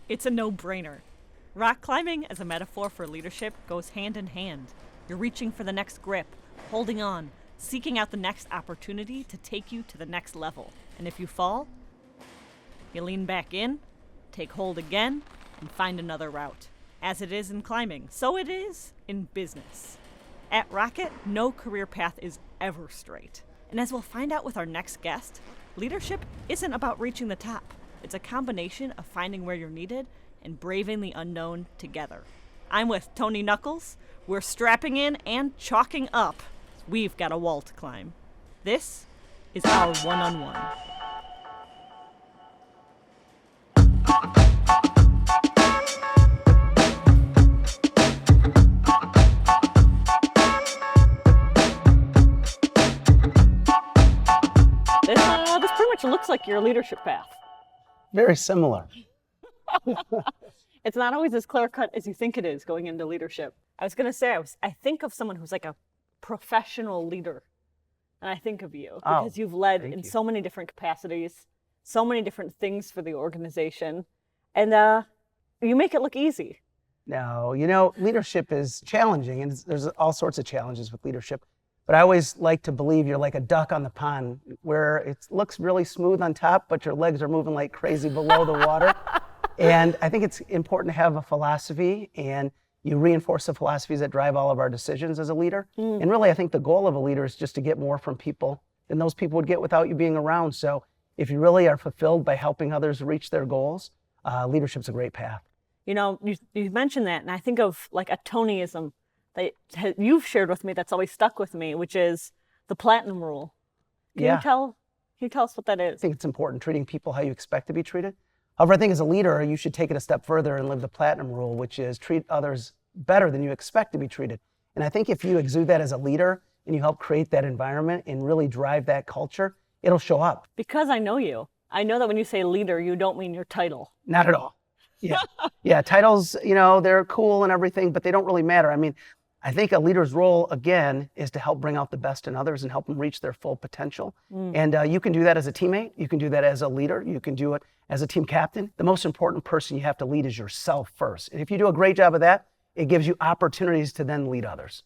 It's a no-brainer. Rock climbing as a metaphor for leadership goes hand in hand. You're reaching for the next grip, holding on, seeking out the next opportunity to take you to the next level. And if you fall, you lean back in, take hold again, and find another route. As it is in climbing, so it is in business. At Rocket, no career path is ever straight. And as we'll find out with our next guest, leadership isn't about reaching the top. It's a combination of finding where you're needed and braving the unknown together. I'm with Tony Nuckolls. We're strapping in and chalking up. We've got a wall to climb. This is our one-on-one. This pretty much looks like your leadership path. Very similar. It's not always as clear-cut as you think it is going into leadership. I was going to say, I think of someone who's like a professional leader, and I think of you because you've led in so many different capacities, so many different things for the organization, and you make it look easy. No, leadership is challenging, and there's all sorts of challenges with leadership. But I always like to believe you're like a duck on the pond where it looks really smooth on top, but your legs are moving like crazy below the water. And I think it's important to have a philosophy, and you reinforce the philosophies that drive all of our decisions as a leader. And really, I think the goal of a leader is just to get more from people than those people would get without you being around. So if you really are fulfilled by helping others reach their goals, leadership's a great path. You mentioned that, and I think of like a Tonyism that you've shared with me that's always stuck with me, which is the platinum rule. Can you tell us what that is? I think it's important, treating people how you expect to be treated. However, I think as a leader, you should take it a step further and live the platinum rule, which is treat others better than you expect to be treated. And I think if you exude that as a leader and you help create that environment and really drive that culture, it'll show up. Because I know you. I know that when you say leader, you don't mean your title. Not at all. Yeah, titles, they're cool and everything, but they don't really matter. I mean, I think a leader's role, again, is to help bring out the best in others and help them reach their full potential. And you can do that as a teammate. You can do that as a leader. You can do it as a team captain. The most important person you have to lead is yourself first. And if you do a great job of that, it gives you opportunities to then lead others.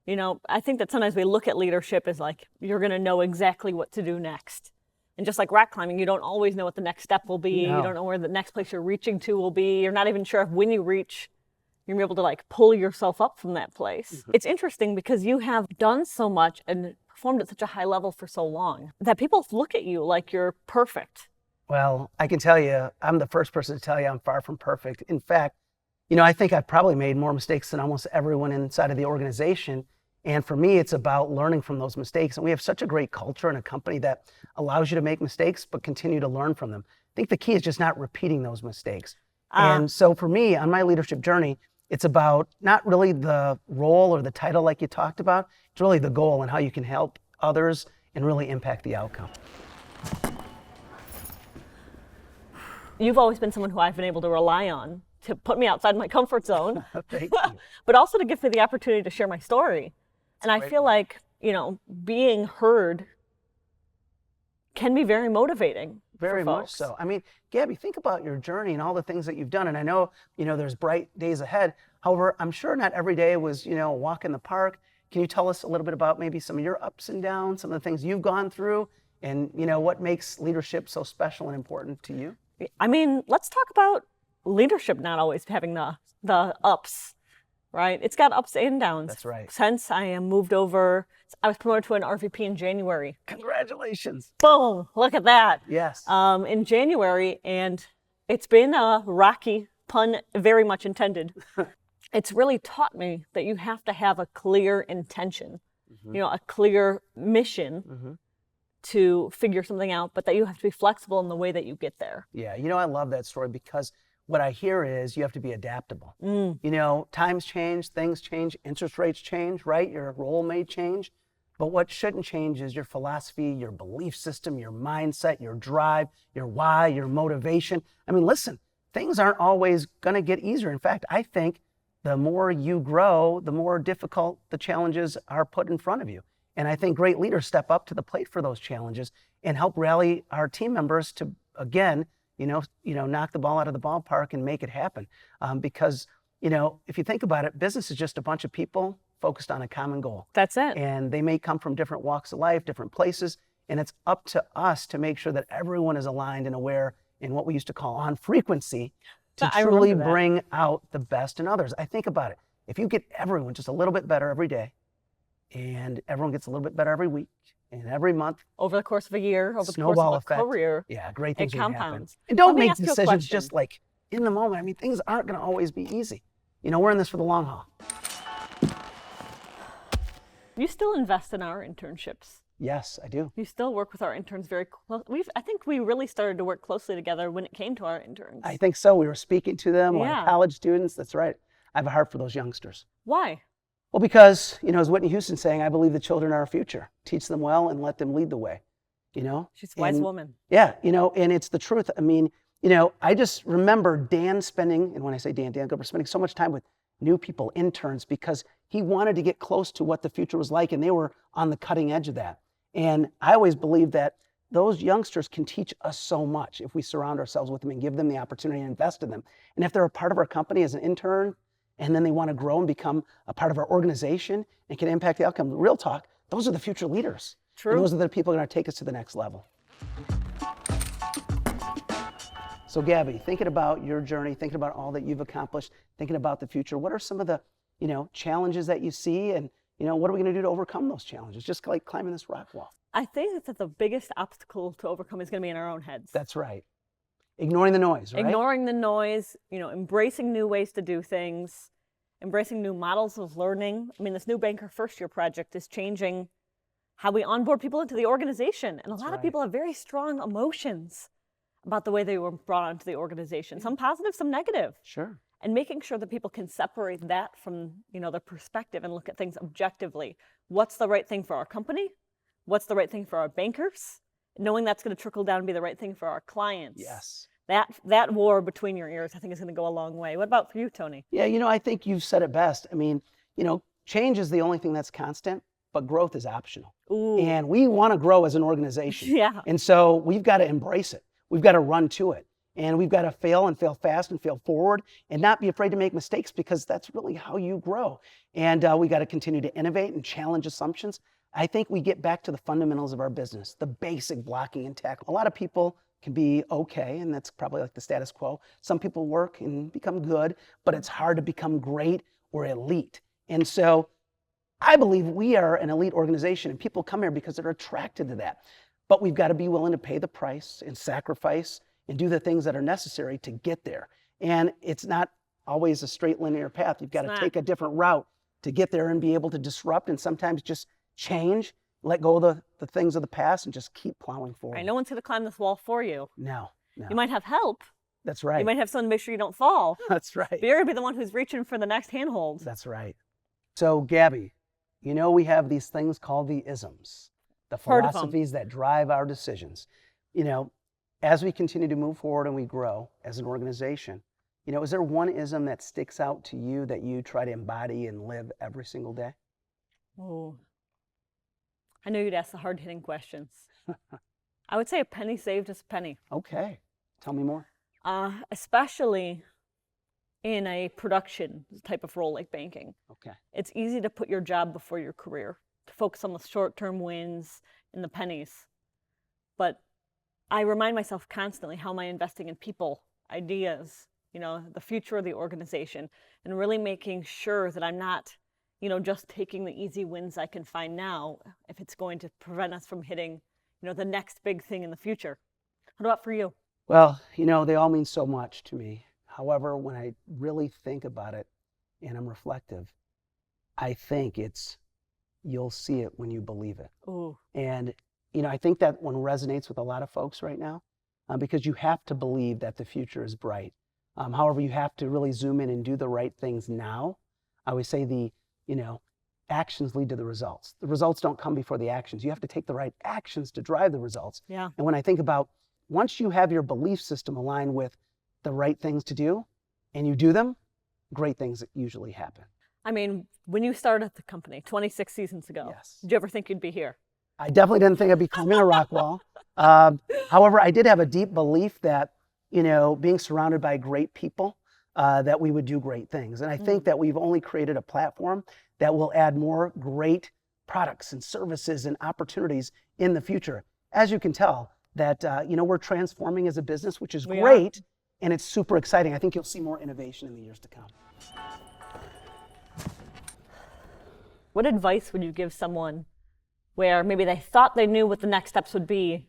I think that sometimes we look at leadership as like, you're going to know exactly what to do next. And just like rock climbing, you don't always know what the next step will be. No. You don't know where the next place you're reaching to will be. You're not even sure if when you reach, you're able to like pull yourself up from that place. It's interesting because you have done so much and performed at such a high level for so long that people look at you like you're perfect. Well, I can tell you, I'm the first person to tell you I'm far from perfect. In fact, I think I've probably made more mistakes than almost everyone inside of the organization. And for me, it's about learning from those mistakes. And we have such a great culture and a company that allows you to make mistakes, but continue to learn from them. I think the key is just not repeating those mistakes. And so for me, on my leadership journey, it's about not really the role or the title like you talked about. It's really the goal and how you can help others and really impact the outcome. You've always been someone who I've been able to rely on to put me outside my comfort zone, Thank you. but also to give me the opportunity to share my story. And I feel like, being heard can be very motivating. Very much so. I mean, Gabi, think about your journey and all the things that you've done. And I know, there's bright days ahead. However, I'm sure not every day was, a walk in the park. Can you tell us a little bit about maybe some of your ups and downs, some of the things you've gone through, and, what makes leadership so special and important to you? I mean, let's talk about leadership not always having the ups, right? It's got ups and downs. That's right. Since I moved over, I was promoted to an RVP in January. Congratulations. Boom, look at that. Yes. In January, and it's been a rocky, pun very much intended. It's really taught me that you have to have a clear intention, a clear mission to figure something out, but that you have to be flexible in the way that you get there. Yeah, I love that story because what I hear is you have to be adaptable. Times change, things change, interest rates change, right? Your role may change, but what shouldn't change is your philosophy, your belief system, your mindset, your drive, your why, your motivation. I mean, listen, things aren't always gonna get easier. In fact, I think the more you grow, the more difficult the challenges are put in front of you. And I think great leaders step up to the plate for those challenges and help rally our team members to, again, knock the ball out of the ballpark and make it happen. Because, if you think about it, business is just a bunch of people focused on a common goal. That's it. And they may come from different walks of life, different places, and it's up to us to make sure that everyone is aligned and aware in what we used to call on frequency to truly bring out the best in others. I think about it. If you get everyone just a little bit better every day, and everyone gets a little bit better every week and every month, over the course of a year, over the snowball course of effect. a career, Yeah, great things it can happen. compounds. And don't Let me make ask you a decisions question. just like in the moment. I mean, things aren't going to always be easy. We're in this for the long haul. You still invest in our internships. Yes, I do. You still work with our interns very close. I think we really started to work closely together when it came to our interns. I think so. We were speaking to them, Yeah. our college students. That's right. I have a heart for those youngsters. Why? Well, because, as Whitney Houston saying, I believe the children are our future. Teach them well and let them lead the way, She's a wise woman. Yeah, and it's the truth. I mean, I just remember Dan spending, and when I say Dan Gilbert, spending so much time with new people, interns, because he wanted to get close to what the future was like, and they were on the cutting edge of that. And I always believe that those youngsters can teach us so much if we surround ourselves with them and give them the opportunity and invest in them. And if they're a part of our company as an intern, and then they want to grow and become a part of our organization and can impact the outcome, real talk, those are the future leaders. True. And those are the people who are going to take us to the next level. So Gabi, thinking about your journey, thinking about all that you've accomplished, thinking about the future, what are some of the, challenges that you see, and, what are we going to do to overcome those challenges? Just like climbing this rock wall. I think that the biggest obstacle to overcome is going to be in our own heads. That's right. Ignoring the noise, right? Ignoring the noise, embracing new ways to do things, embracing new models of learning. I mean, this new Banker First Year project is changing how we onboard people into the organization. And a lot of people have very strong emotions about the way they were brought onto the organization. Some positive, some negative. Sure. And making sure that people can separate that from, their perspective and look at things objectively. What's the right thing for our company? What's the right thing for our bankers? Knowing that's going to trickle down and be the right thing for our clients. Yes. That war between your ears, I think, is going to go a long way. What about for you, Tony? Yeah, I think you've said it best. I mean, change is the only thing that's constant, but growth is optional. Ooh. And we want to grow as an organization. Yeah. And so we've got to embrace it. We've got to run to it. And we've got to fail and fail fast and fail forward and not be afraid to make mistakes, because that's really how you grow. And we got to continue to innovate and challenge assumptions. I think we get back to the fundamentals of our business, the basic blocking and tackling. A lot of people can be okay, and that's probably like the status quo. Some people work and become good, but it's hard to become great or elite. And so I believe we are an elite organization, and people come here because they're attracted to that. But we've got to be willing to pay the price and sacrifice and do the things that are necessary to get there. And it's not always a straight linear path. You've got to take a different route to get there and be able to disrupt and sometimes just change, let go of the things of the past and just keep plowing forward. Right, no one's going to climb this wall for you. No. You might have help. That's right. You might have someone to make sure you don't fall. That's right. But you're going to be the one who's reaching for the next handhold. That's right. So Gabi, we have these things called the isms, the philosophies that drive our decisions. As we continue to move forward and we grow as an organization, is there one ism that sticks out to you that you try to embody and live every single day? Oh, I know you'd ask the hard-hitting questions. I would say a penny saved is a penny. Okay. Tell me more. Especially in a production type of role like banking. Okay. It's easy to put your job before your career, to focus on the short-term wins and the pennies. But I remind myself constantly, how am I investing in people, ideas, the future of the organization, and really making sure that I'm not, just taking the easy wins I can find now if it's going to prevent us from hitting, the next big thing in the future. What about for you? Well, they all mean so much to me. However, when I really think about it and I'm reflective, I think it's, you'll see it when you believe it. Ooh. And I think that one resonates with a lot of folks right now, because you have to believe that the future is bright. However, you have to really zoom in and do the right things now. I always say actions lead to the results. The results don't come before the actions. You have to take the right actions to drive the results. Yeah. And when I think about, once you have your belief system aligned with the right things to do and you do them, great things usually happen. I mean, when you started the company 26 seasons ago, Yes. Did you ever think you'd be here? I definitely didn't think I'd be climbing a rock wall. However, I did have a deep belief that, being surrounded by great people, that we would do great things. And I think that we've only created a platform that will add more great products and services and opportunities in the future. As you can tell, that we're transforming as a business, which is great, and it's super exciting. I think you'll see more innovation in the years to come. What advice would you give someone where maybe they thought they knew what the next steps would be?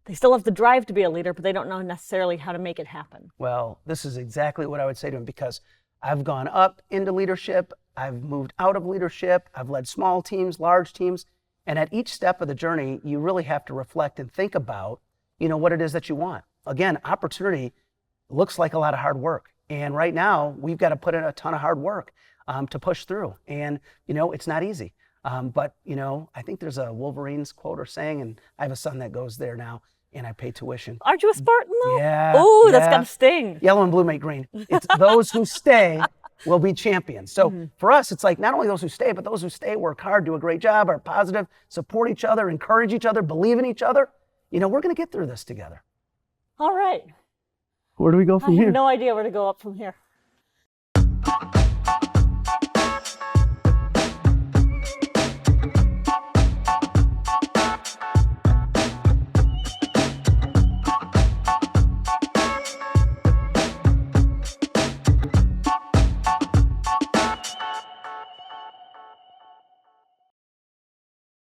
They still have the drive to be a leader, but they don't know necessarily how to make it happen. Well, this is exactly what I would say to them, because I've gone up into leadership, I've moved out of leadership, I've led small teams, large teams, and at each step of the journey, you really have to reflect and think about, what it is that you want. Again, opportunity looks like a lot of hard work. And right now, we've got to put in a ton of hard work to push through. And, it's not easy. But, I think there's a Wolverines quote or saying, and I have a son that goes there now, and I pay tuition. Aren't you a Spartan though? Yeah. Oh, that's got to sting. Yellow and blue make green. It's those who stay will be champions. So for us, it's like not only those who stay, but those who stay, work hard, do a great job, are positive, support each other, encourage each other, believe in each other. We're going to get through this together. All right. Where do we go from I here? have no idea where to go up from here.